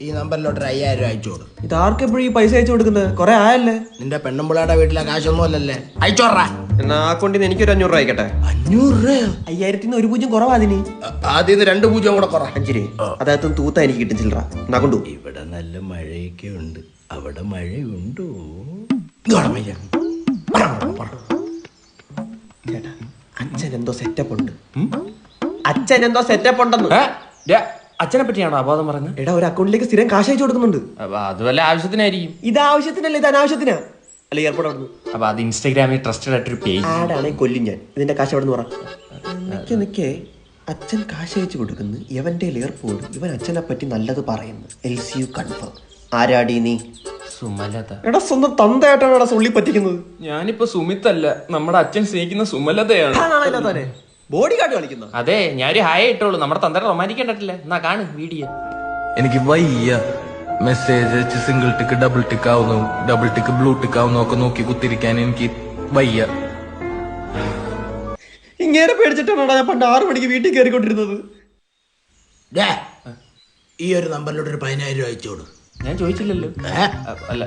ഈ നമ്പറിലോട്ട് 5000 രൂപ അയച്ചു കൊടുക്കും. ഇത് ആർക്കെപ്പോഴും ഈ പൈസ അയച്ചു കൊടുക്കുന്നത്? കുറെ ആയല്ലേ? നിന്റെ പെണ്ണുമ്പിളയുടെ വീട്ടിലെ കാശൊന്നും അല്ലല്ലേ, അയച്ചോറാ. എന്നാ ആ കൊണ്ടിന്ന് എനിക്കൊരു 500 രൂപ അയക്കട്ടെ. 500 രൂപയോ? 5000 ഒരു 0 കുറവാ അതിന്. ആദ്യം 2 0 കൂടെ കുറ. 5 രൂപ അതായത് തൂത്ത എനിക്ക് കിട്ടും ചില്ലറ. എന്നാ കൊണ്ടു. ഇവിടെ നല്ല മഴയൊക്കെ ഉണ്ട്, അവിടെ മഴയുണ്ടോ? ചേട്ടാ അച്ഛൻ എന്തോ സെറ്റപ്പ് ഉണ്ട്. അച്ഛൻ എന്തോ സെറ്റപ്പ് ഉണ്ടെന്ന്. അച്ഛനെ പറ്റിയാണോ അബോധം പറഞ്ഞത്? എടാ ഒരു അക്കൗണ്ടിലേക്ക് സ്ഥിരം കാശ് അയച്ചു കൊടുക്കുന്നുണ്ട്. അത് വല്ല ആവശ്യത്തിനായിരിക്കും. ഇത് ആവശ്യത്തിനല്ല, ഇത് അനാവശ്യത്തിനാ. അല്ല എയർപോർട്ട് അവിടെ നിന്ന്. അപ്പൊ അത് ഇൻസ്റ്റാഗ്രാമിൽ ട്രസ്റ്റഡ് ആയിട്ടൊരു പേജ് ആടാണെങ്കിൽ കൊല്ലും ഞാൻ. ഇതിന്റെ കാശ് അവിടെ നിന്ന് പറ. നിക്കേ അച്ഛൻ കാശ് അയച്ചു കൊടുക്കുന്നു, ഇവന്റെ എയർപോർട്ട്. ഇവൻ അച്ഛനെ പറ്റി നല്ലത് പറയുന്നു. LCU confirm. ആരാടി നീ? സുമലത. എടാ സ്വന്തം തന്തയായിട്ടാണ് എടാ സുള്ളി പറ്റിക്കുന്നത്. ഞാനിപ്പോ സുമിത്തല്ല, നമ്മുടെ അച്ഛൻ സ്നേഹിക്കുന്ന സുമലതയാണ്. ബോഡി ഗാർഡ് കളിക്കുന്ന. അതെ, ഞാനൊരു ഹായ് ഇട്ടോളൂ. നമ്മുടെ തന്തയുടെ റൊമാൻറ്റിക്കണ്ടിട്ടില്ല. എന്നാ കാണു വീഡിയോ. എനിക്ക് വയ്യ മെസ്സേജ് അയച്ച് സിംഗിൾ ടിക്ക് ഡബിൾ ടിക്ക് ആവുന്നു, ഡബിൾ ടിക്ക് ബ്ലൂ ടിക്ക് ആവുന്നു ഒക്കെ നോക്കി കുത്തിരിക്കാൻ എനിക്ക് വയ്യ. ഇങ്ങനെ പേടിച്ചിട്ടാണ് ഞാൻ പണ്ട് 6 മണിക്ക് വീട്ടിൽ കയറിക്കൊണ്ടിരുന്നത്. ഈ ഒരു നമ്പറിലോട്ട് ഒരു 10000 രൂപ അയച്ചു കൊടുക്കും. ഞാൻ ചോദിച്ചില്ലല്ലോ. അല്ല